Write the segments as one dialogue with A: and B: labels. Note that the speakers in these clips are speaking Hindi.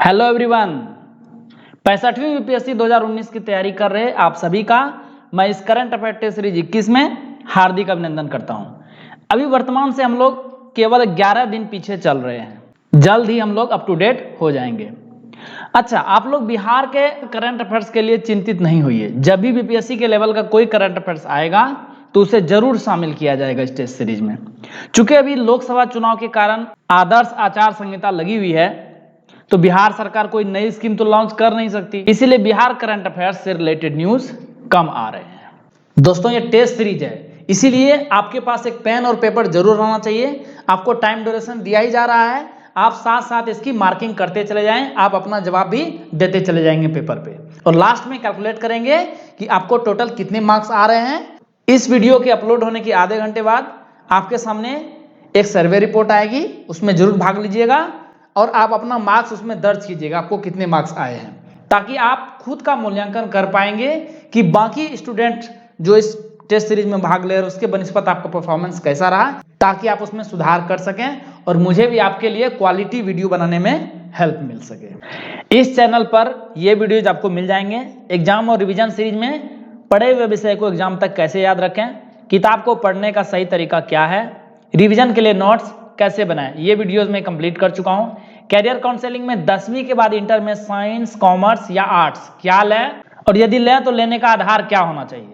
A: हेलो एवरीवन, 65वीं यूपीएससी 2019 की तैयारी कर रहे आप सभी का मैं इस करंट अफेयर टेस्ट सीरीज 21 में हार्दिक अभिनंदन करता हूं। अभी वर्तमान से हम लोग केवल 11 दिन पीछे चल रहे हैं, जल्द ही हम लोग अप टू डेट हो जाएंगे। अच्छा, आप लोग बिहार के करंट अफेयर्स के लिए चिंतित नहीं होइए। जब भी बीपीएससी के लेवल का कोई करंट अफेयर्स आएगा तो उसे जरूर शामिल किया जाएगा इस टेस्ट सीरीज में। चूंकि अभी लोकसभा चुनाव के कारण आदर्श आचार संहिता लगी हुई है, तो बिहार सरकार कोई नई स्कीम तो लॉन्च कर नहीं सकती, इसीलिए बिहार करंट अफेयर्स से रिलेटेड न्यूज कम आ रहे हैं। दोस्तों, ये टेस्ट सीरीज है, इसीलिए आपके पास एक पेन और पेपर जरूर रहना चाहिए। आपको टाइम ड्यूरेशन दिया ही जा रहा है, आप साथ साथ इसकी मार्किंग करते चले जाएं, आप अपना जवाब भी देते चले जाएंगे पेपर पे, और लास्ट में कैलकुलेट करेंगे कि आपको टोटल कितने मार्क्स आ रहे हैं। इस वीडियो के अपलोड होने के आधे घंटे बाद आपके सामने एक सर्वे रिपोर्ट आएगी, उसमें जरूर भाग लीजिएगा और आप अपना मार्क्स उसमें दर्ज कीजिएगा, आपको कितने मार्क्स आए हैं, ताकि आप खुद का मूल्यांकन कर पाएंगे कि बाकी स्टूडेंट जो इस टेस्ट सीरीज में भाग ले रहे उसके बनिस्पत आपका परफॉर्मेंस कैसा रहा, ताकि आप उसमें सुधार कर सकें और मुझे भी आपके लिए क्वालिटी वीडियो बनाने में हेल्प मिल सके। इस चैनल पर ये वीडियोज आपको मिल जाएंगे। एग्जाम और रिवीजन सीरीज में पढ़े हुए विषय को एग्जाम तक कैसे याद रखें, किताब को पढ़ने का सही तरीका क्या है, रिवीजन के लिए नोट्स कैसे बनाएं, ये वीडियोस मैं कंप्लीट कर चुका हूं। कैरियर काउंसलिंग में 10वीं के बाद इंटर में साइंस, कॉमर्स या आर्ट्स क्या लें, और यदि लें तो लेने का आधार क्या होना चाहिए।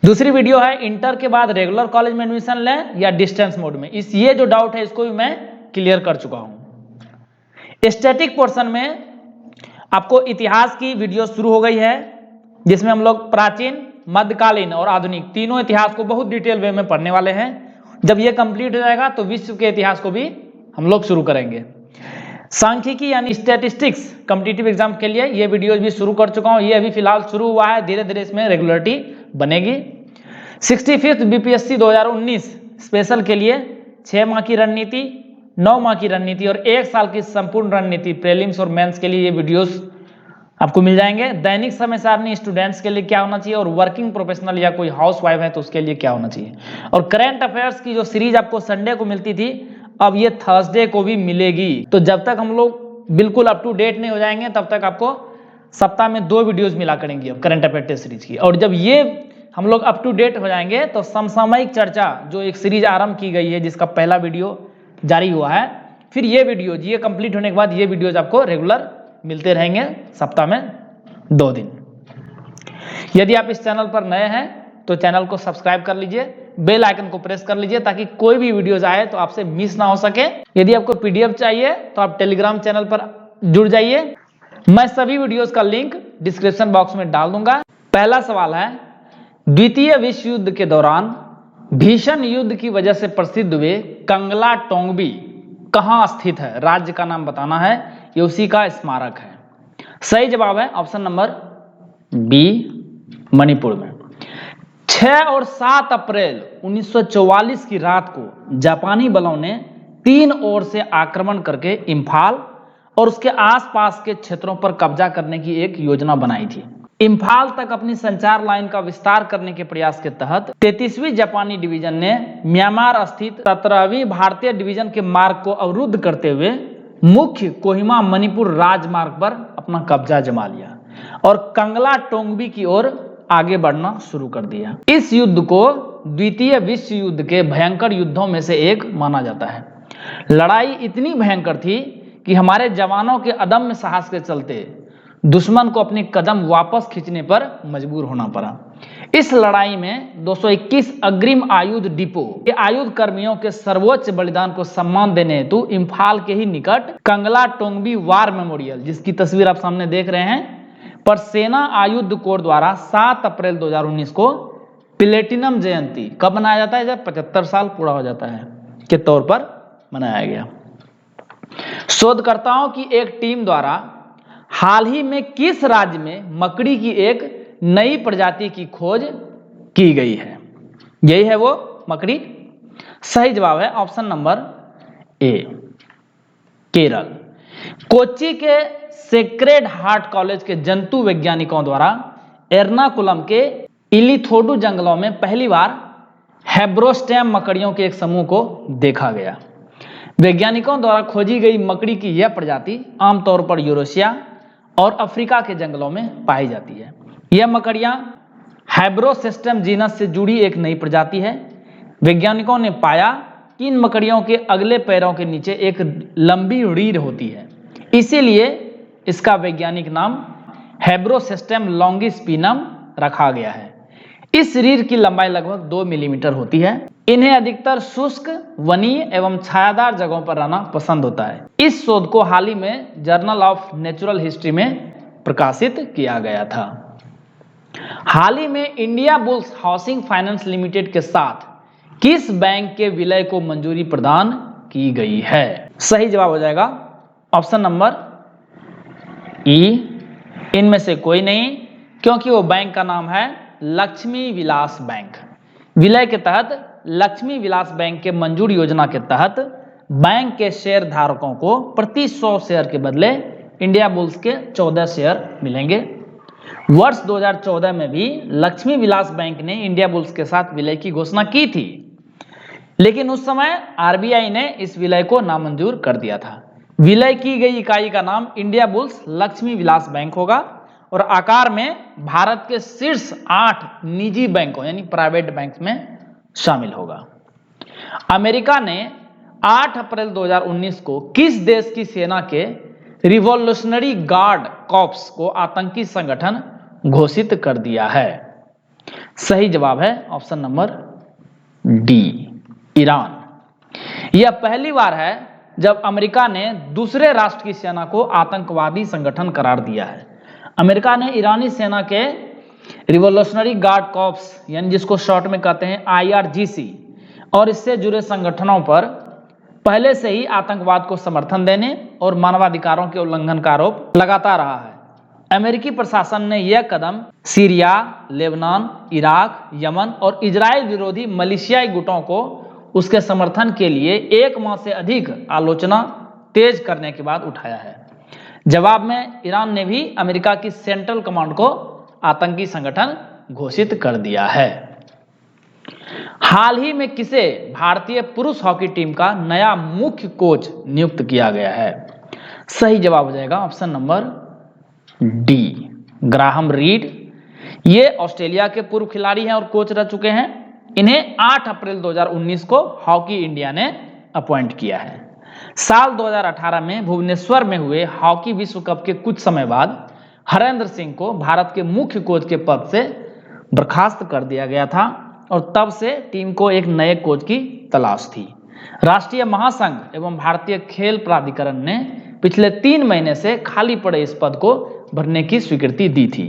A: दूसरी वीडियो है इंटर के बाद रेगुलर कॉलेज में एडमिशन लें या डिस्टेंस मोड में, ये जो डाउट है इसको भी मैं क्लियर कर चुका हूं। स्टैटिक पोर्शन में आपको इतिहास की वीडियो शुरू हो गई है, जिसमें हम लोग प्राचीन, मध्यकालीन और आधुनिक तीनों इतिहास को बहुत डिटेल वे में पढ़ने वाले हैं। जब ये कंप्लीट हो जाएगा तो विश्व के इतिहास को भी हम लोग शुरू करेंगे। सांख्यिकी यानी स्टैटिस्टिक्स कॉम्पिटिटिव एग्जाम के लिए ये वीडियोज भी शुरू कर चुका हूं, ये अभी फिलहाल शुरू हुआ है, धीरे धीरे इसमें रेगुलरिटी बनेगी। 65th बीपीएससी 2019 स्पेशल के लिए 6 माह की रणनीति, 9 माह की रणनीति और 1 साल की संपूर्ण रणनीति प्रीलिम्स और मेंस के लिए ये वीडियोस आपको मिल जाएंगे। दैनिक समय सारणी स्टूडेंट्स के लिए क्या होना चाहिए, और वर्किंग प्रोफेशनल या कोई हाउस वाइफ है तो उसके लिए क्या होना चाहिए। और करंट अफेयर्स की जो सीरीज आपको संडे को मिलती थी, अब ये थर्सडे को भी मिलेगी। तो जब तक हम लोग बिल्कुल अप टू डेट नहीं हो जाएंगे तब तक आपको सप्ताह में 2 वीडियोज मिला करेंगे करंट अफेयर टेस्ट सीरीज की। और जब ये हम लोग अप टू डेट हो जाएंगे तो समसामयिक चर्चा जो एक सीरीज आरंभ की गई है, जिसका पहला वीडियो जारी हुआ है, फिर ये वीडियोज ये कंप्लीट होने के बाद ये वीडियोज आपको रेगुलर मिलते रहेंगे सप्ताह में 2 दिन। यदि आप इस चैनल पर नए हैं तो चैनल को सब्सक्राइब कर लीजिए, बेल आइकन को प्रेस कर लीजिए, ताकि कोई भी वीडियोस आए तो आपसे मिस ना हो सके। यदि आपको पीडीएफ चाहिए तो आप टेलीग्राम चैनल पर जुड़ जाइए, मैं सभी वीडियोस का लिंक डिस्क्रिप्शन बॉक्स में डाल दूंगा। पहला सवाल है, द्वितीय विश्व युद्ध के दौरान भीषण युद्ध की वजह से प्रसिद्ध हुए कंगला टोंगबी कहां स्थित है, राज्य का नाम बताना है, ये उसी का स्मारक है। सही जवाब है ऑप्शन नंबर बी, मणिपुर में। 6 और 7 अप्रैल 1944 की रात को जापानी बलों ने 3 ओर से आक्रमण करके इम्फाल और उसके आसपास के क्षेत्रों पर कब्जा करने की एक योजना बनाई थी। इम्फाल तक अपनी संचार लाइन का विस्तार करने के प्रयास के तहत 33वीं जापानी डिवीजन ने म्यांमार स्थित 17वीं भारतीय डिवीजन के मार्ग को अवरुद्ध करते हुए मुख्य कोहिमा मणिपुर राजमार्ग पर अपना कब्जा जमा लिया और कंगला टोंगबी की ओर आगे बढ़ना शुरू कर दिया। इस युद्ध को द्वितीय विश्व युद्ध के भयंकर युद्धों में से एक माना जाता है। लड़ाई इतनी भयंकर थी कि हमारे जवानों के अदम्य साहस के चलते दुश्मन को अपने कदम वापस खींचने पर मजबूर होना पड़ा। इस लड़ाई में 221 अग्रिम आयुध डिपो के आयुध कर्मियों के सर्वोच्च बलिदान को सम्मान देने हेतु इम्फाल के ही निकट कंगला टोंगबी वार मेमोरियल, जिसकी तस्वीर आप सामने देख रहे हैं, पर सेना आयुध कोर द्वारा 7 अप्रैल 2019 को प्लेटिनम जयंती कब मनाया जाता है, जब 75 साल पूरा हो जाता है के तौर पर मनाया गया। शोधकर्ताओं की एक टीम द्वारा हाल ही में किस राज्य में मकड़ी की एक नई प्रजाति की खोज की गई है, यही है वो मकड़ी। सही जवाब है option number A, Kerala. Kochi के सेक्रेड हार्ट कॉलेज के जंतु वैज्ञानिकों द्वारा एर्नाकुलम के इलिथोडु जंगलों में पहली बार हेब्रोस्टेम मकड़ियों के एक समूह को देखा गया। वैज्ञानिकों द्वारा खोजी गई मकड़ी की यह प्रजाति आमतौर पर यूरेशिया और अफ्रीका के जंगलों में पाई जाती है। यह मकड़ियाँ हैब्रोसिस्टम जीनस से जुड़ी एक नई प्रजाति है। वैज्ञानिकों ने पाया कि इन मकड़ियों के अगले पैरों के नीचे एक लंबी रीढ़ होती है, इसीलिए इसका वैज्ञानिक नाम हैब्रोसिस्टम लॉन्गिस्पिनम रखा गया है। इस रीढ़ की लंबाई लगभग 2 मिलीमीटर होती है। इन्हें अधिकतर शुष्क, वनीय एवं छायादार जगहों पर रहना पसंद होता है। इस शोध को हाल ही में जर्नल ऑफ नेचुरल हिस्ट्री में प्रकाशित किया गया था। हाल ही में India bulls housing finance limited के साथ किस बैंक के विलय को मंजूरी प्रदान की गई है? सही जवाब हो जाएगा ऑप्शन नंबर ई, इनमें से कोई नहीं, क्योंकि वो बैंक का नाम है लक्ष्मी विलास बैंक। विलय के तहत लक्ष्मी विलास बैंक के मंजूर योजना के तहत बैंक के शेयर धारकों को प्रति 100 शेयर के बदले इंडिया बुल्स के 14 शेयर मिलेंगे। वर्ष 2014 में भी लक्ष्मी विलास बैंक ने इंडिया बुल्स के साथ विलय की घोषणा की थी, लेकिन उस समय आरबीआई ने इस विलय को नामंजूर कर दिया था। विलय की गई इकाई का नाम India bulls Lakshmi Vilas bank होगा और आकार में भारत के शीर्ष 8 निजी बैंकों यानी प्राइवेट बैंक में शामिल होगा। अमेरिका ने 8 अप्रैल 2019 को किस देश की सेना के रिवॉल्यूशनरी गार्ड कॉर्प्स को आतंकी संगठन घोषित कर दिया है? सही जवाब है ऑप्शन नंबर डी, ईरान। यह पहली बार है जब अमेरिका ने दूसरे राष्ट्र की सेना को आतंकवादी संगठन करार दिया है। अमेरिका ने ईरानी सेना के रिवॉल्यूशनरी गार्ड कॉर्प्स यानी जिसको शॉर्ट में कहते हैं IRGC और इससे जुड़े संगठनों पर पहले से ही आतंकवाद को समर्थन देने और मानवाधिकारों के उल्लंघन का आरोप लगाता रहा है। अमेरिकी प्रशासन ने यह कदम सीरिया, लेबनान, इराक, यमन और इजराइल विरोधी मलेशियाई गुटों को उसके समर्थन के लिए 1 माह से अधिक आलोचना तेज करने के बाद उठाया है। जवाब में ईरान ने भी अमेरिका की सेंट्रल कमांड को आतंकी संगठन घोषित कर दिया है। हाल ही में किसे भारतीय पुरुष हॉकी टीम का नया मुख्य कोच नियुक्त किया गया है? सही जवाब हो जाएगा option number D, Graham read. ये ऑस्ट्रेलिया के पूर्व खिलाड़ी हैं और कोच रह चुके हैं। इन्हें 8 अप्रैल 2019 को हॉकी इंडिया ने अपॉइंट किया है। साल 2018 में भुवनेश्वर में हुए हॉकी विश्व कप के कुछ समय बाद हरेंद्र सिंह को भारत के मुख्य कोच के पद से बर्खास्त कर दिया गया था और तब से टीम को एक नए कोच की तलाश थी। राष्ट्रीय महासंघ एवं भारतीय खेल प्राधिकरण ने पिछले 3 महीने से खाली पड़े इस पद को भरने की स्वीकृति दी थी।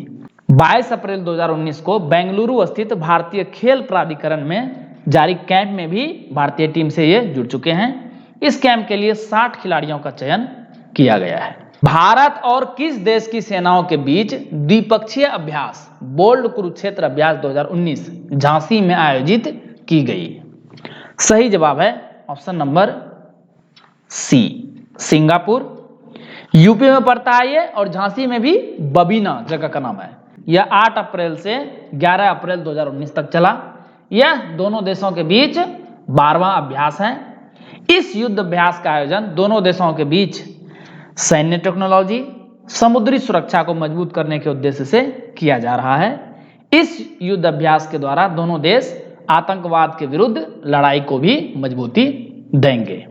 A: 22 अप्रैल 2019 को बेंगलुरु स्थित भारतीय खेल प्राधिकरण में जारी कैंप में भी भारतीय टीम से ये जुड़ चुके हैं। इस कैंप के लिए 60 खिलाड़ियों का चयन किया गया है। भारत और किस देश की सेनाओं के बीच द्विपक्षीय अभ्यास बोल्ड कुरुक्षेत्र अभ्यास 2019 झांसी में आयोजित की गई? सही जवाब है option number C, Singapore. UP में पड़ता है ये और झांसी में भी बबीना जगह का नाम है। यह 8 अप्रैल से 11 अप्रैल 2019 तक चला। यह दोनों देशों के बीच 12वां अभ्यास है। इस युद्ध अभ्यास का आयोजन दोनों देशों के बीच सैन्य टेक्नोलॉजी, समुद्री सुरक्षा को मजबूत करने के उद्देश्य से किया जा रहा है। इस युद्ध अभ्यास के द्वारा दोनों देश आतंकवाद के विरुद्ध लड़ाई को भी मजबूती देंगे।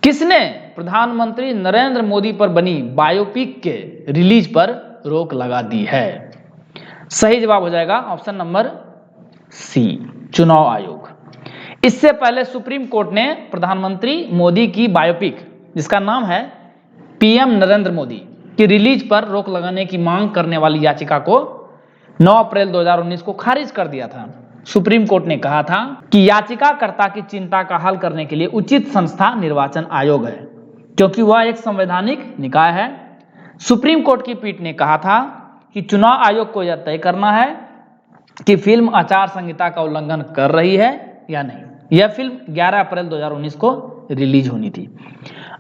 A: किसने प्रधानमंत्री नरेंद्र मोदी पर बनी बायोपिक के रिलीज पर रोक लगा दी है? सही जवाब हो जाएगा ऑप्शन नंबर सी, चुनाव आयोग। इससे पहले सुप्रीम कोर्ट ने प्रधानमंत्री मोदी की बायोपिक जिसका नाम है पीएम नरेंद्र मोदी की रिलीज पर रोक लगाने की मांग करने वाली याचिका को 9 अप्रैल 2019 को खारिज कर दिया था। सुप्रीम कोर्ट ने कहा था कि याचिकाकर्ता की चिंता का हल करने के लिए उचित संस्था निर्वाचन आयोग है, क्योंकि वह एक संवैधानिक निकाय है। सुप्रीम कोर्ट की पीठ ने कहा था कि चुनाव आयोग को यह तय करना है कि फिल्म आचार संहिता का उल्लंघन कर रही है या नहीं। यह फिल्म 11 अप्रैल 2019 को रिलीज होनी थी।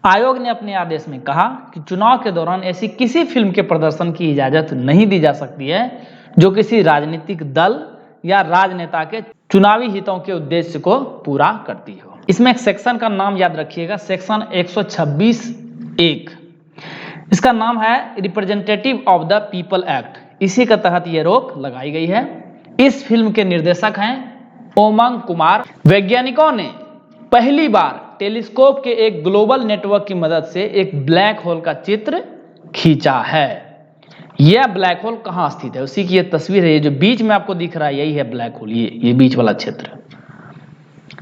A: आयोग ने अपने आदेश में कहा कि चुनाव के दौरान ऐसी किसी फिल्म के प्रदर्शन की इजाजत नहीं दी जा सकती है जो किसी राजनीतिक दल या राजनेता के चुनावी हितों के उद्देश्य को पूरा करती हो। इसमें एक सेक्शन का नाम याद रखिएगा, सेक्शन 126(1). इसका नाम है representative of the people act. इसी के तहत यह रोक लगाई गई है। इस फिल्म के निर्देशक हैं ओमंग कुमार। वैज्ञानिकों ने पहली बार टेलीस्कोप के एक ग्लोबल नेटवर्क की मदद से एक ब्लैक होल का चित्र खींचा है। यह ब्लैक होल कहाँ स्थित है, उसी की यह तस्वीर है। ये जो बीच में आपको दिख रहा है यही है ब्लैक होल, ये बीच वाला क्षेत्र।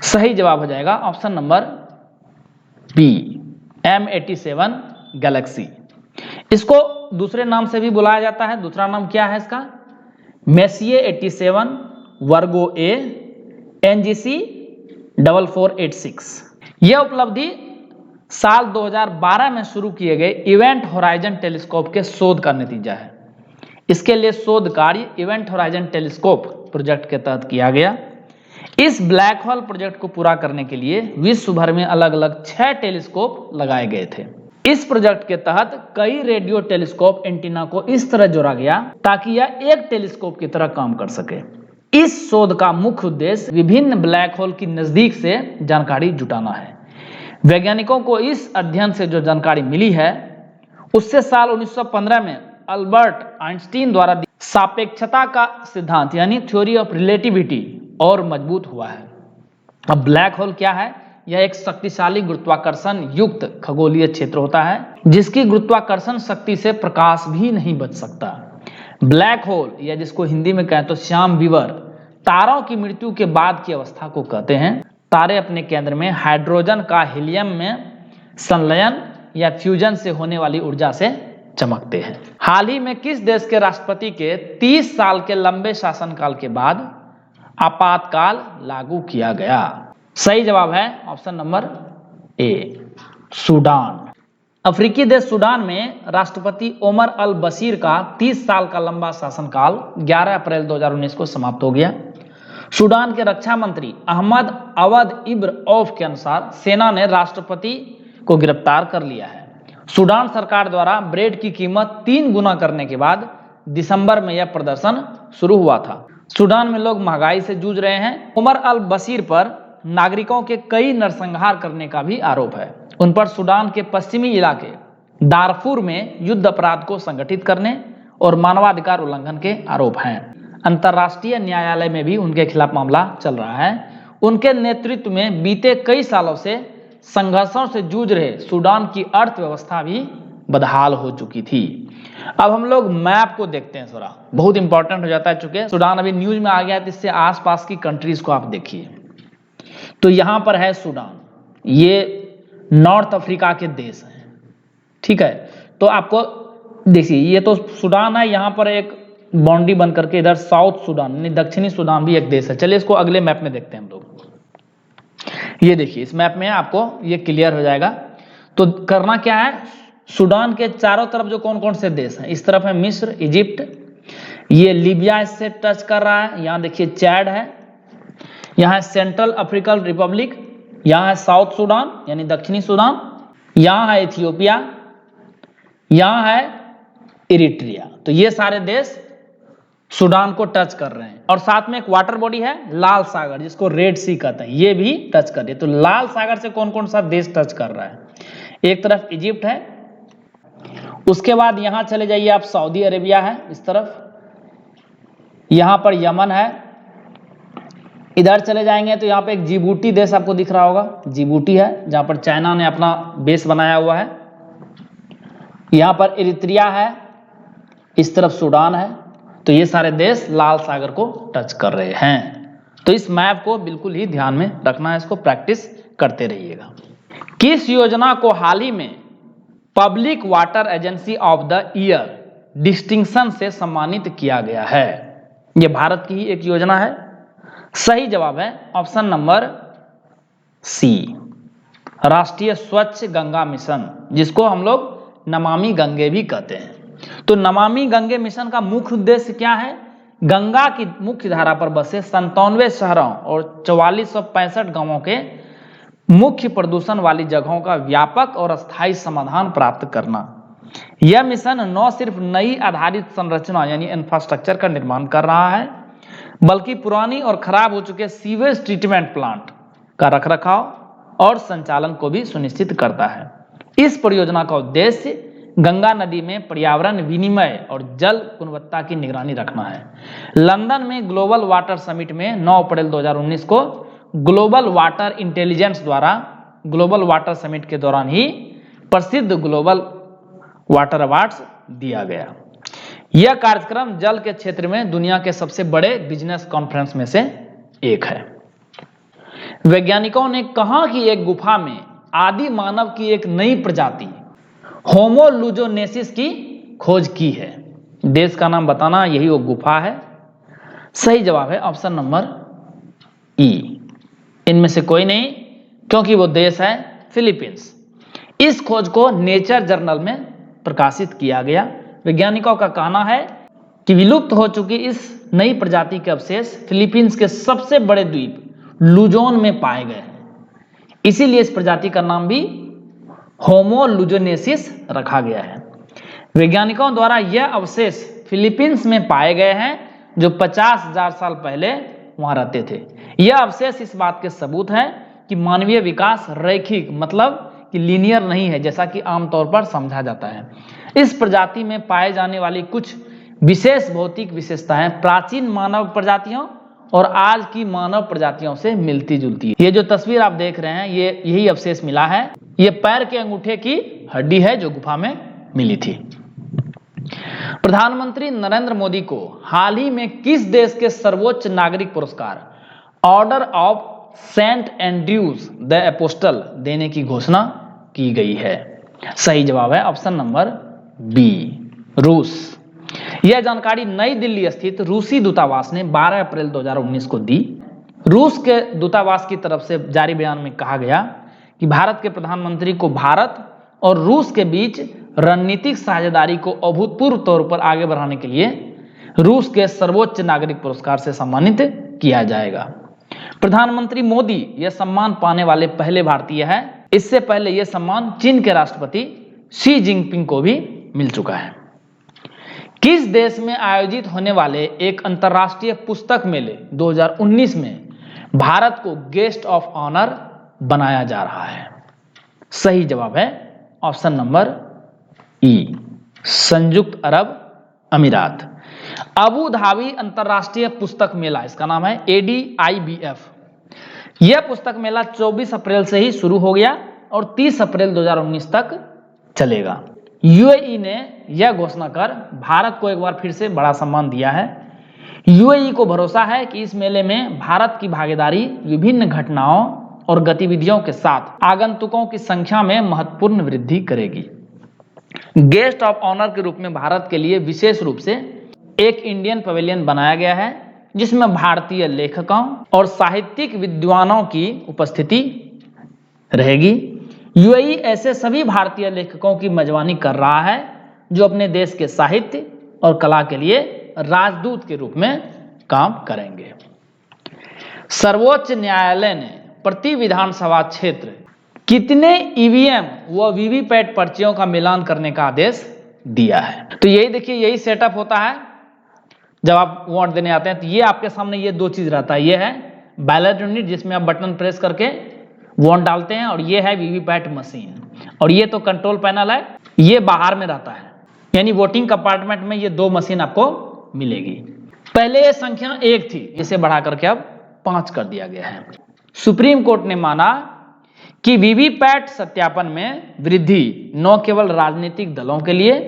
A: सही जवाब हो जाएगा option number B, M87 Galaxy. इसको दूसरे नाम से भी बुलाया जाता है। दूसरा नाम क्या है इसका, मेसिए 87 वर्गो ए NGC 4486। यह उपलब्धि साल 2012 में शुरू किए गए इवेंट होराइजन टेलीस्कोप के शोध का नतीजा है। इसके लिए शोध कार्य इवेंट होराइजन टेलीस्कोप प्रोजेक्ट के तहत किया गया। इस ब्लैक होल प्रोजेक्ट को पूरा करने के लिए विश्व भर में अलग अलग 6 टेलीस्कोप लगाए गए थे। इस प्रोजेक्ट के तहत कई रेडियो टेलीस्कोप एंटीना को इस तरह जोड़ा गया ताकि यह एक टेलीस्कोप की तरह काम कर सके। इस शोध का मुख्य उद्देश्य विभिन्न ब्लैक होल की नजदीक से जानकारी जुटाना है। वैज्ञानिकों को इस अध्ययन से जो जानकारी मिली है उससे साल 1915 में अल्बर्ट आइंस्टीन द्वारा सापेक्षता का सिद्धांत यानी थ्योरी ऑफ रिलेटिविटी और मजबूत हुआ है। अब ब्लैक होल क्या है, यह एक शक्तिशाली गुरुत्वाकर्षण युक्त खगोलीय क्षेत्र होता है जिसकी गुरुत्वाकर्षण शक्ति से प्रकाश भी नहीं बच सकता। ब्लैक होल या जिसको हिंदी में कहें तो श्याम विवर तारों की मृत्यु के बाद की अवस्था को कहते हैं। तारे अपने केंद्र में हाइड्रोजन का हीलियम में संलयन या फ्यूजन से होने वाली ऊर्जा से चमकते हैं। हाल ही में किस देश के राष्ट्रपति के 30 साल के लंबे शासनकाल के बाद आपातकाल लागू किया गया? सही जवाब है ऑप्शन नंबर ए, सूडान। अफ्रीकी देश सूडान में राष्ट्रपति ओमर अल बशीर का 30 साल का लंबा शासनकाल 11 अप्रैल 2019 को समाप्त हो गया। सूडान के रक्षा मंत्री अहमद अवद इब्र औफ के अनुसार सेना ने राष्ट्रपति को गिरफ्तार कर लिया है। सूडान सरकार द्वारा ब्रेड की कीमत 3 गुना करने के बाद दिसंबर में यह प्रदर्शन शुरू हुआ था। सूडान में लोग महंगाई से जूझ रहे हैं। उमर अल बशीर पर नागरिकों के कई नरसंहार करने का भी आरोप है। उन पर सूडान के पश्चिमी इलाके दारफूर में युद्ध अपराध को संगठित करने और मानवाधिकार उल्लंघन के आरोप हैं। अंतर्राष्ट्रीय न्यायालय में भी उनके खिलाफ मामला चल रहा है। उनके नेतृत्व में बीते कई सालों से संघर्षों से जूझ रहे सूडान की अर्थव्यवस्था भी बदहाल हो चुकी थी। अब हम लोग मैप को देखते हैं, थोड़ा बहुत इंपॉर्टेंट हो जाता है। चूंकि सूडान अभी न्यूज में आ गया है तो इससे आसपास की कंट्रीज को आप देखिए। तो यहां पर है सूडान, ये नॉर्थ अफ्रीका के देश हैं, ठीक है। तो आपको देखिए ये तो सूडान है, यहां पर एक बाउंड्री बन करके इधर साउथ सूडान यानी दक्षिणी सूडान भी एक देश है। चलिए इसको अगले मैप में देखते हैं हम लोग। ये देखिए इस मैप में आपको ये क्लियर हो जाएगा। तो करना क्या है, सूडान के चारों तरफ जो कौन कौन से देश हैं, इस तरफ है मिस्र, इजिप्ट, ये लीबिया इससे टच कर रहा है। यहाँ देखिए चैड है, यहाँ है सेंट्रल अफ्रीकन रिपब्लिक, यहाँ है साउथ सूडान यानी दक्षिणी सूडान, यहाँ है इथियोपिया, यहाँ है इरिट्रिया। तो ये सारे देश सूडान को टच कर रहे हैं। और साथ में एक वाटर बॉडी है लाल सागर जिसको रेड सी कहते हैं, ये भी टच कर रही है। तो लाल सागर से कौन कौन सा देश टच कर रहा है, एक तरफ इजिप्ट है, उसके बाद यहां चले जाइए आप सऊदी अरेबिया है इस तरफ, यहां पर यमन है, इधर चले जाएंगे तो यहां पे एक जिबूटी देश आपको दिख रहा होगा, जिबूटी है जहां पर चाइना ने अपना बेस बनाया हुआ है, यहां पर इरिट्रिया है, इस तरफ सूडान है। तो ये सारे देश लाल सागर को टच कर रहे हैं। तो इस मैप को बिल्कुल ही ध्यान में रखना है, इसको प्रैक्टिस करते रहिएगा। किस योजना को हाल ही में public water agency of the year distinction से सम्मानित किया गया है? यह भारत की ही एक योजना है। सही जवाब है ऑप्शन नंबर सी, राष्ट्रीय स्वच्छ गंगा मिशन, जिसको हम लोग नमामि गंगे भी कहते हैं। तो नमामि गंगे मिशन का मुख्य उद्देश्य क्या है, गंगा की मुख्य धारा पर बसे 97 शहरों और 4465 गांवों के मुख्य प्रदूषण वाली जगहों का व्यापक और अस्थायी समाधान प्राप्त करना। यह मिशन न सिर्फ नई आधारित संरचना यानी इंफ्रास्ट्रक्चर का निर्माण कर रहा है, बल्कि पुरानी और खराब हो चुके सीवेज ट्रीटमेंट प्लांट का रखरखाव, और संचालन को भी सुनिश्चित करता है। इस परियोजना का उद्देश्य गंगा नदी में पर्यावरण विनिमय और जल गुणवत्ता की निगरानी रखना है। लंदन में ग्लोबल वाटर समिट में 9 अप्रैल 2019 को ग्लोबल वाटर इंटेलिजेंस द्वारा ग्लोबल वाटर समिट के दौरान ही प्रसिद्ध ग्लोबल वाटर अवार्ड्स दिया गया। यह कार्यक्रम जल के क्षेत्र में दुनिया के सबसे बड़े बिजनेस कॉन्फ्रेंस में से एक है। वैज्ञानिकों ने कहा कि एक गुफा में आदि मानव की एक नई प्रजाति होमो लुजोनेसिस की खोज की है। देश का नाम बताना, यही वो गुफा है। सही जवाब है ऑप्शन नंबर ई। इनमें से कोई नहीं, क्योंकि वो देश है फिलीपींस। इस खोज को नेचर जर्नल में प्रकाशित किया गया। वैज्ञानिकों का कहना है कि विलुप्त हो चुकी इस नई प्रजाति के अवशेष फिलीपींस के सबसे बड़े द्वीप लुजोन में पाए गए, इसीलिए इस प्रजाति का नाम भी होमो लुजोनेसिस रखा गया है। वैज्ञानिकों द्वारा यह अवशेष फिलीपींस में पाए गए हैं जो 50,000 साल पहले वहां रहते थे। यह अवशेष इस बात के सबूत है कि मानवीय विकास रैखिक मतलब कि लीनियर नहीं है, जैसा कि आमतौर पर समझा जाता है। इस प्रजाति में पाए जाने वाली कुछ विशेष भौतिक विशेषताएं प्राचीन मानव प्रजातियों और आज की मानव प्रजातियों से मिलती जुलती है। ये जो तस्वीर आप देख रहे हैं, ये यही अवशेष मिला है। ये पैर के अंगूठे की हड्डी है जो गुफा में मिली थी। प्रधानमंत्री नरेंद्र मोदी को हाल ही में किस देश के सर्वोच्च नागरिक पुरस्कार order of Saint Andrews the apostle देने की घोषणा की गई है? सही जवाब है ऑप्शन नंबर बी, रूस। यह जानकारी नई दिल्ली स्थित रूसी दूतावास ने 12 अप्रैल 2019 को दी। रूस के दूतावास की तरफ से जारी बयान में कहा गया कि भारत के प्रधानमंत्री को भारत और रूस के बीच रणनीतिक साझेदारी को अभूतपूर्व तौर पर आगे बढ़ाने के लिए रूस के सर्वोच्च नागरिक पुरस्कार से सम्मानित किया जाएगा। प्रधानमंत्री मोदी यह सम्मान पाने वाले पहले भारतीय हैं। इससे पहले यह सम्मान चीन के राष्ट्रपति शी जिनपिंग को भी मिल चुका है। किस देश में आयोजित होने वाले एक अंतर्राष्ट्रीय पुस्तक मेले 2019 में भारत को गेस्ट ऑफ ऑनर बनाया जा रहा है? सही जवाब है ऑप्शन नंबर ई, संयुक्त अरब अमीरात। अबू धाबी अंतर्राष्ट्रीय पुस्तक मेला, इसका नाम है ADIBF। यह पुस्तक मेला 24 अप्रैल से ही शुरू हो गया और 30 अप्रैल 2019 तक चलेगा। UAE ने यह घोषणा कर भारत को एक बार फिर से बड़ा सम्मान दिया है। UAE को भरोसा है कि इस मेले में भारत की भागीदारी विभिन्न घटनाओं और गतिविधियों के साथ आगंतुकों की संख्या में महत्वपूर्ण वृद्धि करेगी। गेस्ट ऑफ ऑनर के रूप में भारत के लिए विशेष रूप से एक इंडियन पवेलियन बनाया गया है, जिसमें भारतीय लेखकों और साहित्यिक विद्वानों की उपस्थिति रहेगी। UAE ऐसे सभी भारतीय लेखकों की मेजबानी कर रहा है जो अपने देश के साहित्य और कला के लिए राजदूत के रूप में काम करेंगे। सर्वोच्च न्यायालय ने प्रति विधानसभा क्षेत्र कितने EVM व VVPAT पर्चियों का मिलान करने का आदेश दिया है? तो यही देखिए, यही सेटअप होता है जब आप वोट देने आते हैं। तो ये आपके सामने ये दो चीज रहता है। ये है बैलेट यूनिट जिसमें आप बटन प्रेस करके वोट डालते हैं, और ये है VVPAT मशीन, और ये तो कंट्रोल पैनल है, ये बाहर में रहता है। यानी वोटिंग कंपार्टमेंट में ये दो मशीन आपको मिलेगी। पहले ये संख्या 1 थी, इसे बढ़ा करके अब 5 कर दिया गया है। सुप्रीम कोर्ट ने माना कि VVPAT सत्यापन में वृद्धि न केवल राजनीतिक दलों के लिए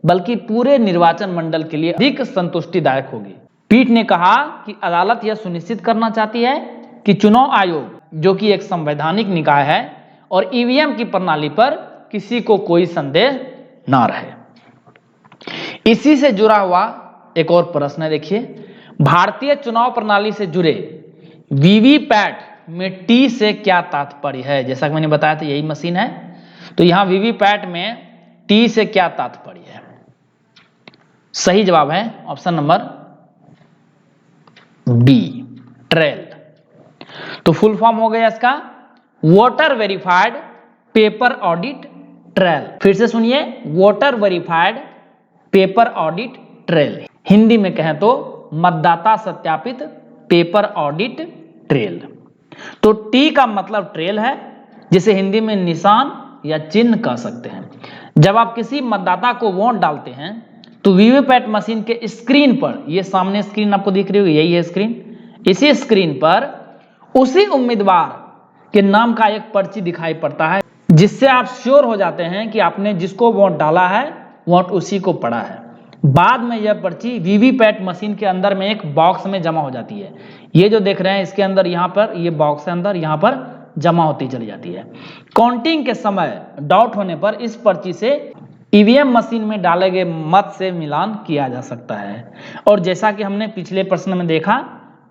A: बल्कि पूरे निर्वाचन मंडल के लिए अधिक संतुष्टिदायक होगी। पीठ ने कहा कि अदालत यह सुनिश्चित करना चाहती है कि चुनाव आयोग, जो कि एक संवैधानिक निकाय है, और EVM की प्रणाली पर किसी को कोई संदेह ना रहे। इसी से जुड़ा हुआ एक और प्रश्न है, देखिए, भारतीय चुनाव प्रणाली से जुड़े VVPAT में T से क्या तात्पर्य है? जैसा कि मैंने बताया था, यही मशीन है। तो यहां VVPAT में T से क्या तात्पर्य है? सही जवाब है ऑप्शन नंबर बी, ट्रेल। तो फुल फॉर्म हो गया इसका voter verified paper audit trail. फिर से सुनिए, voter verified paper audit trail. Hindi में कहें तो मतदाता सत्यापित पेपर ऑडिट ट्रेल। तो टी का मतलब ट्रेल है जिसे हिंदी में निशान या चिन्ह कह सकते हैं। जब आप किसी मतदाता को वोट डालते हैं तो वीवीपैट मशीन के स्क्रीन पर, ये सामने स्क्रीन आपको दिख रही होगी, यही है स्क्रीन, इसी स्क्रीन पर उसी उम्मीदवार के नाम का एक पर्ची दिखाई पड़ता है, जिससे आप श्योर हो जाते हैं कि आपने जिसको वोट डाला है वोट उसी को पड़ा है। बाद में यह पर्ची वीवीपैट मशीन के अंदर में एक बॉक्स में जमा हो जाती है। ये जो देख रहे हैं इसके अंदर, यहाँ पर ये बॉक्स के अंदर यहाँ पर जमा होती चली जाती है। काउंटिंग के समय डाउट होने पर इस पर्ची से ईवीएम मशीन में डाले गए मत से मिलान किया जा सकता है। और जैसा कि हमने पिछले प्रश्न में देखा,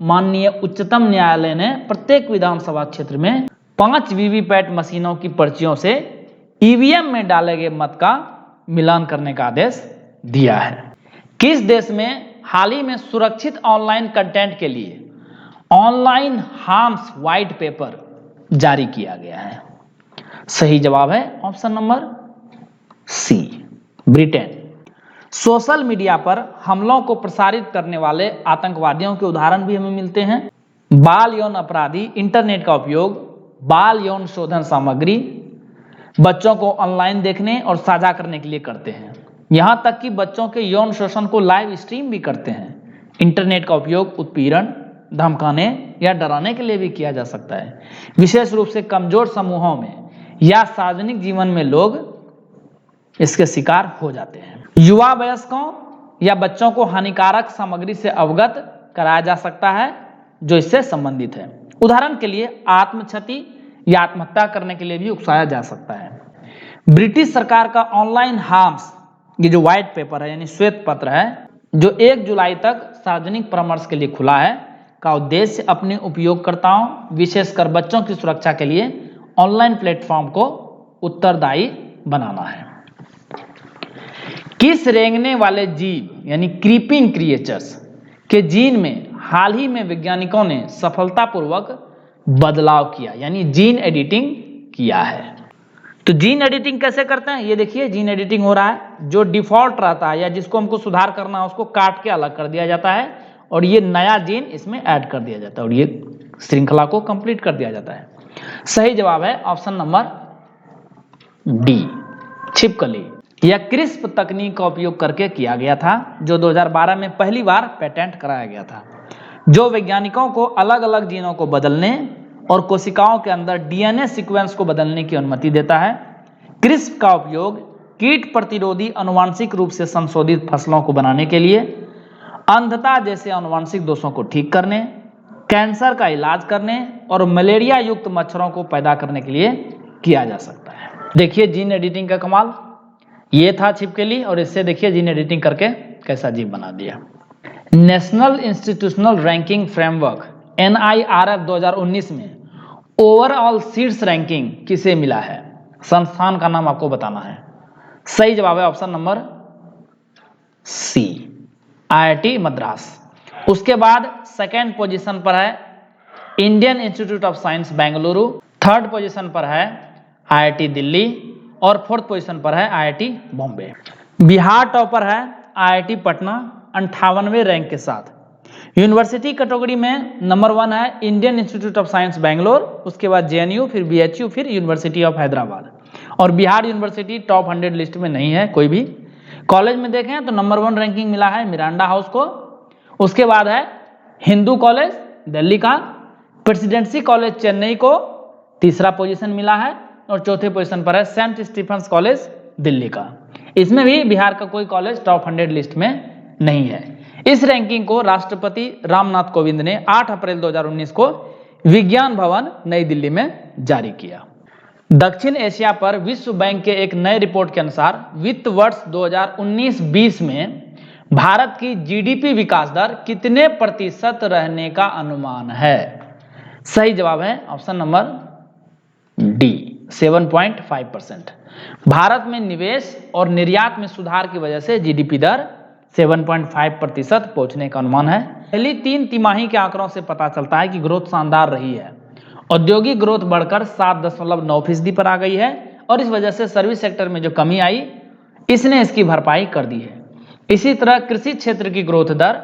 A: माननीय उच्चतम न्यायालय ने प्रत्येक विधानसभा क्षेत्र में 5 वीवीपैट मशीनों की पर्चियों से ईवीएम में डाले गए मत का मिलान करने का आदेश दिया है। किस देश में हाल ही में सुरक्षित ऑनलाइन कंटेंट के लिए ऑनलाइन हार्म्स व्हाइट पेपर जारी किया गया है? सही जवाब है option number C, Britain. Social media पर हमलों को प्रसारित करने वाले आतंकवादियों के उदाहरण भी हमें मिलते हैं। बाल यौन अपराधी इंटरनेट का उपयोग बाल यौन शोधन सामग्री बच्चों को ऑनलाइन देखने और साझा करने के लिए करते हैं। यहां तक कि बच्चों के यौन शोषण को लाइव स्ट्रीम भी करते हैं। इंटरनेट का उपयोग उत्पीड़न, धमकाने या डराने के लिए भी किया जा सकता है। विशेष रूप से कमजोर समूहों में या सार्वजनिक जीवन में लोग इसके शिकार हो जाते हैं। युवा वयस्कों या बच्चों को हानिकारक सामग्री से अवगत कराया जा सकता है जो इससे संबंधित है। उदाहरण के लिए आत्मक्षति या आत्महत्या करने के लिए भी उकसाया जा सकता है। ब्रिटिश सरकार का ऑनलाइन हार्म्स, ये जो व्हाइट पेपर है यानी श्वेत पत्र है, जो 1 जुलाई तक सार्वजनिक परामर्श के लिए खुला है, का उद्देश्य अपने उपयोगकर्ताओं विशेषकर बच्चों की सुरक्षा के लिए ऑनलाइन प्लेटफॉर्म को उत्तरदायी बनाना है। किस रेंगने वाले जीव यानी क्रीपिंग क्रिएचर्स के जीन में हाल ही में वैज्ञानिकों ने सफलतापूर्वक बदलाव किया यानी जीन एडिटिंग किया है? तो जीन एडिटिंग कैसे करते हैं, ये देखिए जीन एडिटिंग हो रहा है। जो डिफॉल्ट रहता है या जिसको हमको सुधार करना है उसको काट के अलग कर दिया जाता है और ये नया जीन इसमें ऐड कर दिया जाता है और ये श्रृंखला को कंप्लीट कर दिया जाता है। सही जवाब है ऑप्शन नंबर डी, छिपकली। यह क्रिस्प तकनीक का उपयोग करके किया गया था, जो 2012 में पहली बार पेटेंट कराया गया था, जो वैज्ञानिकों को अलग अलग जीनों को बदलने और कोशिकाओं के अंदर डीएनए सीक्वेंस को बदलने की अनुमति देता है। क्रिस्प का उपयोग कीट प्रतिरोधी अनुवांशिक रूप से संशोधित फसलों को बनाने के लिए, अंधता जैसे अनुवांशिक दोषों को ठीक करने, कैंसर का इलाज करने और मलेरिया युक्त मच्छरों को पैदा करने के लिए किया जा सकता है। देखिए जीन एडिटिंग का कमाल, ये था छिपकली और इससे देखिए जीन एडिटिंग करके कैसा जीव बना दिया। National institutional ranking framework NIRF 2019 में ओवरऑल सीट्स रैंकिंग किसे मिला है? संस्थान का नाम आपको बताना है। सही जवाब है option number C, IIT Madras. उसके बाद सेकेंड पोजीशन पर है Indian institute of science Bengaluru, third position पर है IIT दिल्ली और फोर्थ पोजीशन पर है IIT बॉम्बे। बिहार टॉपर है IIT पटना 58वें रैंक के साथ। यूनिवर्सिटी कैटेगरी में नंबर 1 है Indian institute of science Bangalore, उसके बाद JNU, फिर BHU, फिर यूनिवर्सिटी ऑफ हैदराबाद। और बिहार यूनिवर्सिटी टॉप 100 लिस्ट में नहीं है कोई भी। कॉलेज में देखें तो नंबर 1 रैंकिंग मिला है मिरांडा हाउस को, उसके बाद है हिंदू कॉलेज दिल्ली का, प्रेसिडेंसी कॉलेज चेन्नई को तीसरा पोजीशन मिला है और चौथे पोजीशन पर है सेंट स्टीफेंस कॉलेज दिल्ली का। इसमें भी बिहार का कोई कॉलेज टॉप 100 लिस्ट में नहीं है। इस रैंकिंग को राष्ट्रपति रामनाथ कोविंद ने 8 अप्रैल 2019 को विज्ञान भवन नई दिल्ली में जारी किया। दक्षिण एशिया पर विश्व बैंक के एक नए रिपोर्ट के अनुसार वित्त वर्ष 2019-20 में भारत की GDP विकास दर कितने प्रतिशत रहने का अनुमान है? सही जवाब है ऑप्शन नंबर डी, 7.5%। भारत में निवेश और निर्यात में सुधार की वजह से GDP दर 7.5% पहुंचने का अनुमान है। पहली 3 तिमाही के आंकड़ों से पता चलता है कि ग्रोथ शानदार रही है। औद्योगिक ग्रोथ बढ़कर 7.9% पर आ गई है और इस वजह से सर्विस सेक्टर में जो कमी आई इसने इसकी भरपाई कर दी है। इसी तरह कृषि क्षेत्र की ग्रोथ दर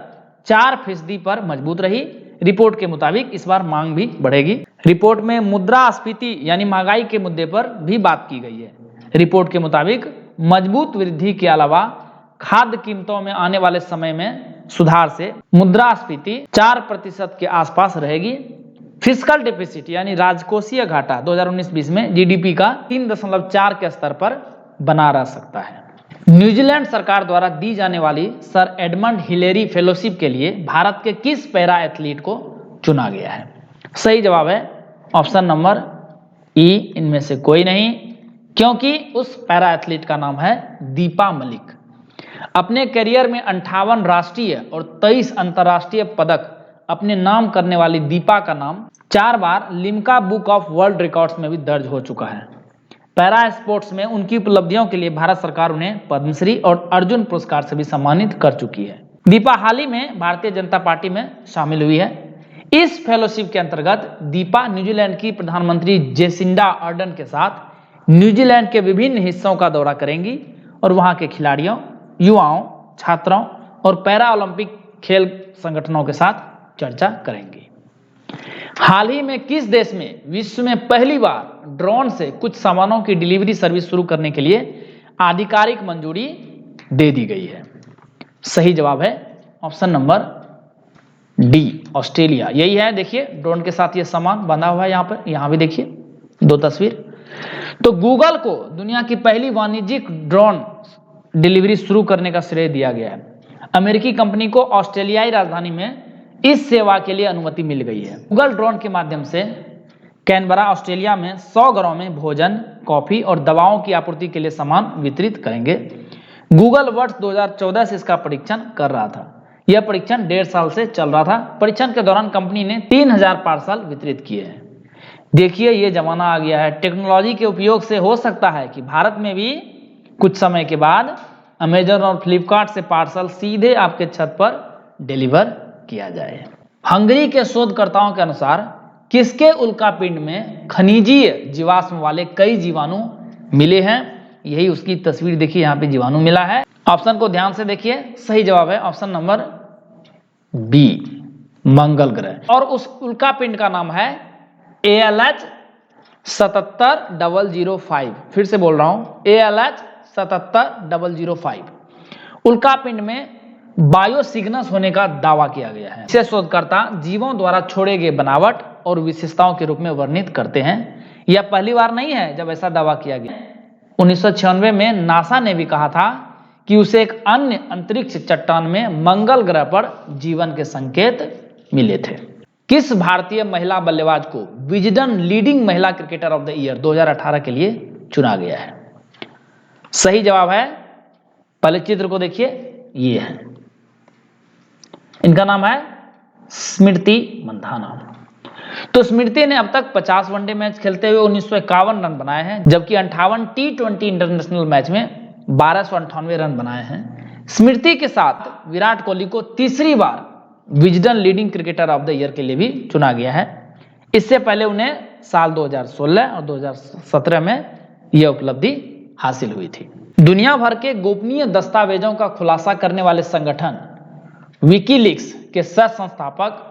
A: 4% पर मजबूत रही। रिपोर्ट के मुताबिक इस बार मांग भी बढ़ेगी। रिपोर्ट में मुद्रास्फीति यानी महंगाई के मुद्दे पर भी बात की गई है। रिपोर्ट के मुताबिक मजबूत वृद्धि के अलावा खाद्य कीमतों में आने वाले समय में सुधार से मुद्रास्फीति 4% के आसपास रहेगी। फिस्कल डेफिसिट यानी राजकोषीय घाटा 2019-20 में जीडीपी का 3.4 के स्तर पर बना रह सकता है। न्यूजीलैंड सरकार द्वारा दी जाने वाली सर एडमंड हिलेरी फेलोशिप के लिए भारत के किस पैरा एथलीट को चुना गया है? सही जवाब है ऑप्शन नंबर ई, इनमें से कोई नहीं, क्योंकि उस पैरा एथलीट का नाम है दीपा मलिक। अपने करियर में 58 राष्ट्रीय और 23 अंतर्राष्ट्रीय पदक अपने नाम करने वाली दीपा का नाम 4 बार Limca book of world records में भी दर्ज हो चुका है। पैरा स्पोर्ट्स में उनकी उपलब्धियों के लिए भारत सरकार उन्हें पद्मश्री और अर्जुन पुरस्कार से भी सम्मानित कर चुकी है। दीपा हाल ही में भारतीय जनता पार्टी में शामिल हुई है। इस फेलोशिप के अंतर्गत दीपा न्यूजीलैंड की प्रधानमंत्री जेसिंडा अर्डन के साथ न्यूजीलैंड के विभिन्न हिस्सों का दौरा करेंगी और वहां के खिलाड़ियों, युवाओं, छात्रों और पैरा ओलंपिक खेल संगठनों के साथ चर्चा करेंगी। हाल ही में किस देश में विश्व में पहली बार ड्रोन से कुछ सामानों की डिलीवरी सर्विस शुरू करने के लिए आधिकारिक मंजूरी दे दी गई है? सही जवाब है ऑप्शन नंबर डी, ऑस्ट्रेलिया। यही है, देखिए ड्रोन के साथ ये सामान बंधा हुआ है यहाँ पर, यहाँ भी देखिए 2 तस्वीर। तो गूगल को दुनिया की पहली वाणिज्यिक ड्रोन डिलीवरी शुरू करने का श्रेय दिया गया है। अमेरिकी कंपनी को ऑस्ट्रेलियाई राजधानी में इस सेवा के लिए अनुमति मिल गई है। गूगल ड्रोन के माध्यम से कैनबरा ऑस्ट्रेलिया में 100 घरों में भोजन, कॉफी और दवाओं की आपूर्ति के लिए सामान वितरित करेंगे। गूगल वर्ष 2014 से इसका परीक्षण कर रहा था। यह परीक्षण 1.5 साल से चल रहा था। परीक्षण के दौरान कंपनी ने 3000 पार्सल वितरित किए हैं। देखिए ये जमाना आ गया है, टेक्नोलॉजी के उपयोग से हो सकता है कि भारत में भी कुछ समय के बाद अमेजन और फ्लिपकार्ट से पार्सल सीधे आपके छत पर डिलीवर किया जाए। हंगरी के शोधकर्ताओं के अनुसार किसके उल्कापिंड में खनिजीय जीवाश्म वाले कई जीवाणु मिले हैं? यही उसकी तस्वीर देखिए, यहाँ पे जीवाणु मिला है। ऑप्शन को ध्यान से देखिए, सही जवाब है ऑप्शन नंबर बी, मंगल ग्रह। और उस उल्कापिंड का नाम है ALH 77005। फिर से बोल रहा हूं, ALH 77005। उल्कापिंड में बायोसिग्नस होने का दावा किया गया है। इसे शोधकर्ता जीवों द्वारा छोड़े गए बनावट और विशेषताओं के रूप में वर्णित करते हैं। यह पहली बार नहीं है जब ऐसा दावा किया गया। 1996 में नासा ने भी कहा था कि उसे एक अन्य अंतरिक्ष चट्टान में मंगल ग्रह पर जीवन के संकेत मिले थे। किस भारतीय महिला बल्लेबाज को विजडन लीडिंग महिला क्रिकेटर ऑफ द ईयर 2018 के लिए चुना गया है? सही जवाब है, पहले चित्र को देखिए, ये है, इनका नाम है स्मृति मंधाना। तो स्मृति ने अब तक 50 वनडे मैच खेलते हुए 1951 रन बनाए हैं, जबकि 58 T20 इंटरनेशनल मैच में 1298 रन बनाए हैं। स्मृति के साथ विराट कोहली को तीसरी बार Wisden leading cricketer of the year के लिए भी चुना गया है। इससे पहले उन्हें साल 2016 और 2017 में यह उपलब्धि हासिल हुई थी। दुनिया भर के गोपनीय दस्तावेजों का खुलासा करने वाले संगठन विकीलीक्स के सह संस्थापक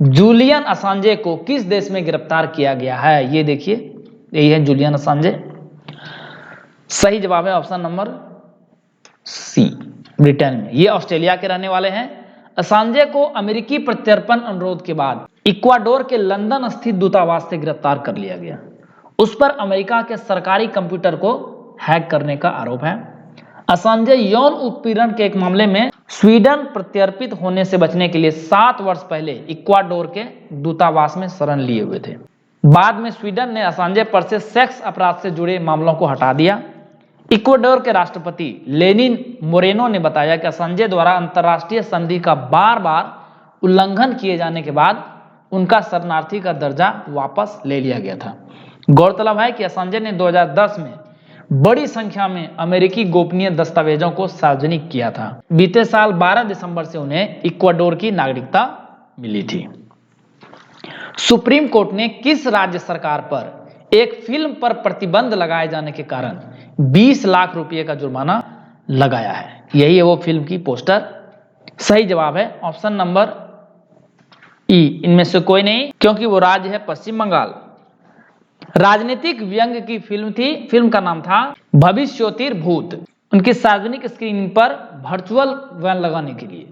A: जूलियन असांजे को किस देश में गिरफ्तार किया गया है? ये देखिए, यही है जूलियन असांजे। सही जवाब है ऑप्शन नंबर सी, ब्रिटेन में। ये ऑस्ट्रेलिया के रहने वाले हैं। असांजे को अमेरिकी प्रत्यर्पण अनुरोध के बाद इक्वाडोर के लंदन स्थित दूतावास से गिरफ्तार कर लिया गया। उस पर अमेरिका के सरकारी कंप्यूटर को हैक करने का आरोप है। असांजे यौन उत्पीड़न के एक मामले में स्वीडन प्रत्यर्पित होने से बचने के लिए 7 वर्ष पहले इक्वाडोर के दूतावास में शरण लिए हुए थे। बाद में स्वीडन ने असांजे पर से सेक्स अपराध से जुड़े मामलों को हटा दिया। इक्वाडोर के राष्ट्रपति लेनिन मोरेनो ने बताया कि असांजे द्वारा अंतर्राष्ट्रीय संधि का बार-बार उल्लंघन किए जाने के बाद उनका शरणार्थी का दर्जा वापस ले लिया गया था। गौरतलब है कि असांजे ने 2010 में बड़ी संख्या में अमेरिकी गोपनीय दस्तावेजों को सार्वजनिक किया था। बीते साल 12 दिसंबर से उन्हें इक्वाडोर की नागरिकता मिली थी। सुप्रीम कोर्ट ने किस राज्य सरकार पर एक फिल्म पर प्रतिबंध लगाए जाने के कारण 20 लाख रुपए का जुर्माना लगाया है? यही है वो फिल्म की पोस्टर। सही जवाब है ऑप्शन नंबर ई, इनमें से कोई नहीं, क्योंकि वो राज्य है पश्चिम बंगाल। राजनीतिक व्यंग्य की फिल्म थी, फिल्म का नाम था भविष्योत्तरभूत। उनकी सार्वजनिक स्क्रीनिंग पर वर्चुअल वैन लगाने के लिए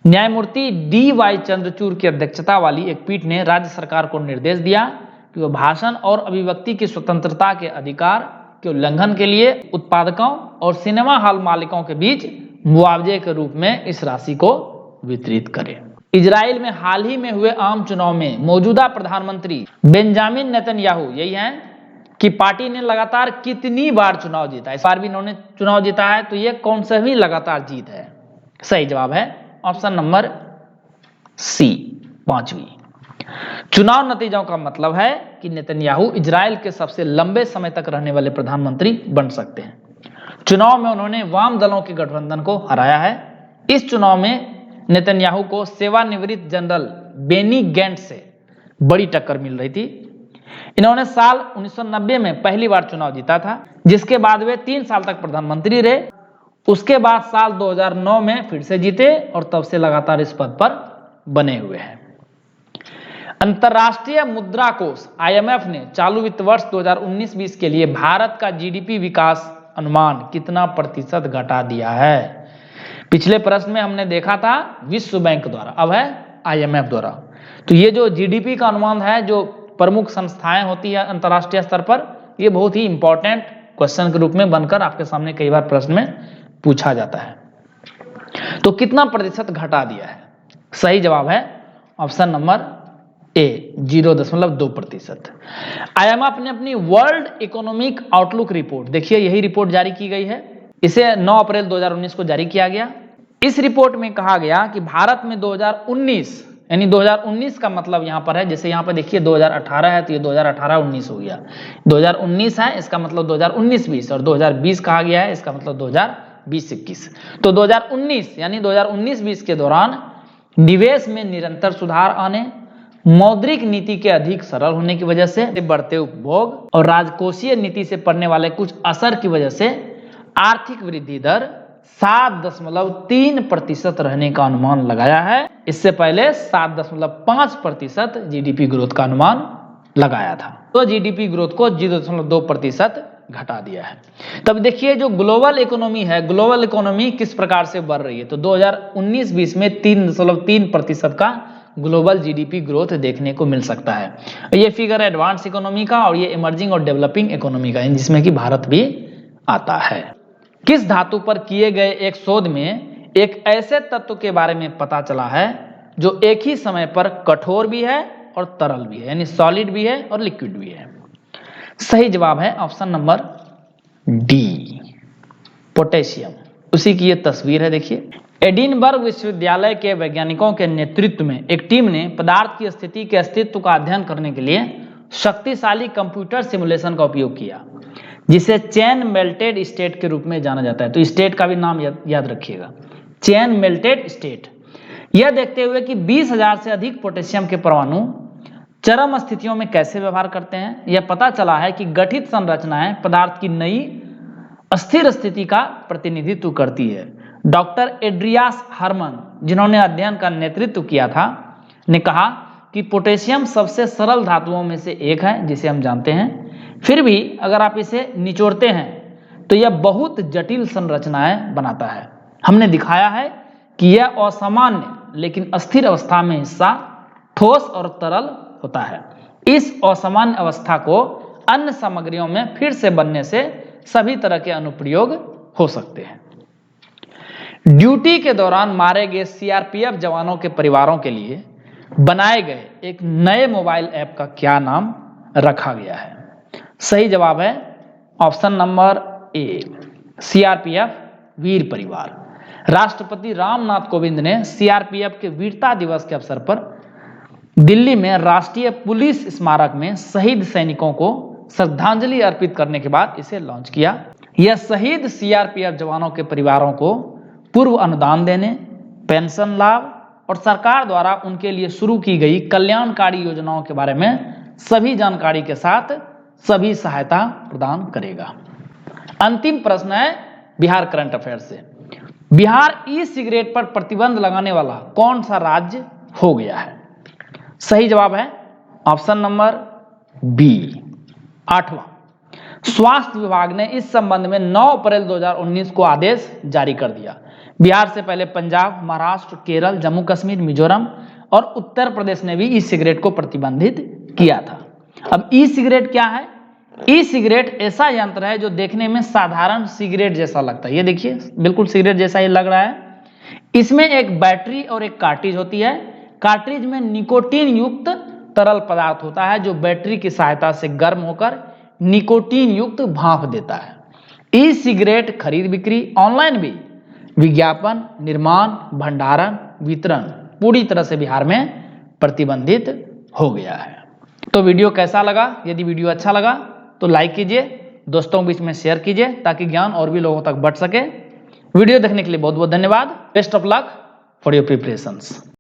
A: न्यायमूर्ति डी.वाई. चंद्रचूड़ की अध्यक्षता वाली एक पीठ ने राज्य सरकार को निर्देश दिया कि वह भाषण और अभिव्यक्ति की स्वतंत्रता के अधिकार के उल्लंघन के लिए उत्पादकों और सिनेमा हॉल मालिकों के बीच मुआवजे के रूप में इस राशि को वितरित करे। इजराइल में हाल ही में हुए आम चुनाव में मौजूदा प्रधानमंत्री बेंजामिन नेतन्याहू, यही हैं कि पार्टी ने लगातार कितनी बार चुनाव जीता है। इस बार भी इन्होंने चुनाव जीता है, तो ये कौन सा भी लगातार जीत है? सही जवाब है ऑप्शन नंबर सी, 5वीं। चुनाव नतीजों का मतलब है कि नेतन्याहू इजराइल के सबसे लंबे समय तक रहने वाले प्रधानमंत्री बन सकते हैं। चुनाव में उन्होंने वाम दलों के गठबंधन को हराया है। इस चुनाव में नेतन्याहू को सेवानिवृत्त जनरल बेनी गैंट्स से बड़ी टक्कर मिल रही थी। इन्होंने साल 1990 में पहली बार चुनाव जीता था, जिसके बाद वे 3 साल तक प्रधानमंत्री रहे। उसके बाद साल 2009 में फिर से जीते और तब से लगातार इस पद पर बने हुए हैं। अंतर्राष्ट्रीय मुद्रा कोष IMF ने चालू वित्त वर्ष 2019-20 के लिए भारत का GDP विकास अनुमान कितना प्रतिशत घटा दिया है? पिछले प्रश्न में हमने देखा था विश्व बैंक द्वारा, अब है IMF द्वारा। तो ये जो GDP का अनुमान है, जो प्रमुख संस्थाएं होती है अंतर्राष्ट्रीय स्तर पर, ये बहुत ही इंपॉर्टेंट क्वेश्चन के रूप में बनकर आपके सामने कई बार प्रश्न में पूछा जाता है। तो कितना प्रतिशत घटा दिया है? सही जवाब है ऑप्शन नंबर ए, 0.2%। IMF ने अपनी वर्ल्ड इकोनॉमिक आउटलुक रिपोर्ट, देखिए यही रिपोर्ट जारी की गई है, इसे 9 अप्रैल 2019 को जारी किया गया। इस रिपोर्ट में कहा गया कि भारत में 2019, यानी 2019 का मतलब यहाँ पर है, जैसे यहाँ पर देखिए 2018 है तो ये 2018-19 हो गया, 2019 है इसका मतलब 2019-20, और 2020 कहा गया है इसका मतलब 2020-21। तो 2019 यानी 2019-20 के दौरान निवेश में निरंतर सुधार आने, मौद्रिक नीति के अधिक सरल होने की वजह से, बढ़ते उपभोग और राजकोषीय नीति से पड़ने वाले कुछ असर की वजह से आर्थिक वृद्धि दर 7.3% रहने का अनुमान लगाया है। इससे पहले 7.5% GDP ग्रोथ का अनुमान लगाया था, तो GDP ग्रोथ को 0.2% घटा दिया है। तब देखिए जो ग्लोबल इकोनॉमी है, ग्लोबल इकोनॉमी किस प्रकार से बढ़ रही है, तो 2019-20 में 3.3% का ग्लोबल GDP ग्रोथ देखने को मिल सकता है। ये फिगर है एडवांस इकोनॉमी का और ये इमर्जिंग और डेवलपिंग इकोनॉमी का, जिसमें कि भारत भी आता है। किस धातु पर किए गए एक शोध में एक ऐसे तत्व के बारे में पता चला है जो एक ही समय पर कठोर भी है और तरल भी है, यानी सॉलिड भी है और लिक्विड भी है? सही जवाब है ऑप्शन नंबर डी, पोटेशियम। उसी की ये तस्वीर है, देखिए। एडिनबर्ग विश्वविद्यालय के वैज्ञानिकों के नेतृत्व में एक टीम ने पदार्थ की स्थिति के अस्तित्व का अध्ययन करने के लिए शक्तिशाली कंप्यूटर सिमुलेशन का उपयोग किया, जिसे चेन मेल्टेड स्टेट के रूप में जाना जाता है। तो स्टेट का भी नाम याद रखिएगा, चेन मेल्टेड स्टेट। यह देखते हुए कि 20,000 से अधिक पोटेशियम के परमाणु चरम स्थितियों में कैसे व्यवहार करते हैं, यह पता चला है कि गठित संरचनाएं पदार्थ की नई अस्थिर स्थिति का प्रतिनिधित्व करती है। डॉक्टर एड्रियास हरमन, जिन्होंने अध्ययन का नेतृत्व किया था, ने कहा कि पोटेशियम सबसे सरल धातुओं में से एक है जिसे हम जानते हैं। फिर भी अगर आप इसे निचोड़ते हैं तो यह बहुत जटिल संरचनाएं बनाता है। हमने दिखाया है कि यह असामान्य लेकिन अस्थिर अवस्था में हिस्सा ठोस और तरल होता है। इस असामान्य अवस्था को अन्य सामग्रियों में फिर से बनने से सभी तरह के अनुप्रयोग हो सकते हैं। ड्यूटी के दौरान मारे गए CRPF जवानों के परिवारों के लिए बनाए गए एक नए मोबाइल ऐप का क्या नाम रखा गया है? सही जवाब है ऑप्शन नंबर ए, CRPF वीर परिवार। राष्ट्रपति रामनाथ कोविंद ने CRPF के वीरता दिवस के अवसर पर दिल्ली में राष्ट्रीय पुलिस स्मारक में शहीद सैनिकों को श्रद्धांजलि अर्पित करने के बाद इसे लॉन्च किया। यह शहीद CRPF जवानों के परिवारों को पूर्व अनुदान देने, पेंशन लाभ और सरकार द्वारा उनके लिए शुरू की गई कल्याणकारी योजनाओं के बारे में सभी जानकारी के साथ सभी सहायता प्रदान करेगा। अंतिम प्रश्न है बिहार करंट अफेयर से। बिहार ई सिगरेट पर प्रतिबंध लगाने वाला कौन सा राज्य हो गया है? सही जवाब है ऑप्शन नंबर बी 8वां। स्वास्थ्य विभाग ने इस संबंध में 9 अप्रैल 2019 को आदेश जारी कर दिया। बिहार से पहले पंजाब, महाराष्ट्र, केरल, जम्मू कश्मीर, मिजोरम और उत्तर प्रदेश ने भी ई सिगरेट को प्रतिबंधित किया था। अब ई सिगरेट क्या है? ई सिगरेट ऐसा यंत्र है जो देखने में साधारण सिगरेट जैसा लगता है। ये देखिए बिल्कुल सिगरेट जैसा ही लग रहा है। इसमें एक बैटरी और एक कार्ट्रिज होती है। कार्ट्रिज में निकोटीन युक्त तरल पदार्थ होता है जो बैटरी की सहायता से गर्म होकर निकोटीन युक्त भाप देता है। ई सिगरेट खरीद बिक्री ऑनलाइन भी, विज्ञापन, निर्माण, भंडारण, वितरण पूरी तरह से बिहार में प्रतिबंधित हो गया है। तो वीडियो कैसा लगा? यदि वीडियो अच्छा लगा तो लाइक कीजिए, दोस्तों के बीच में शेयर कीजिए ताकि ज्ञान और भी लोगों तक बढ़ सके। वीडियो देखने के लिए बहुत बहुत धन्यवाद। Best of luck for your preparations.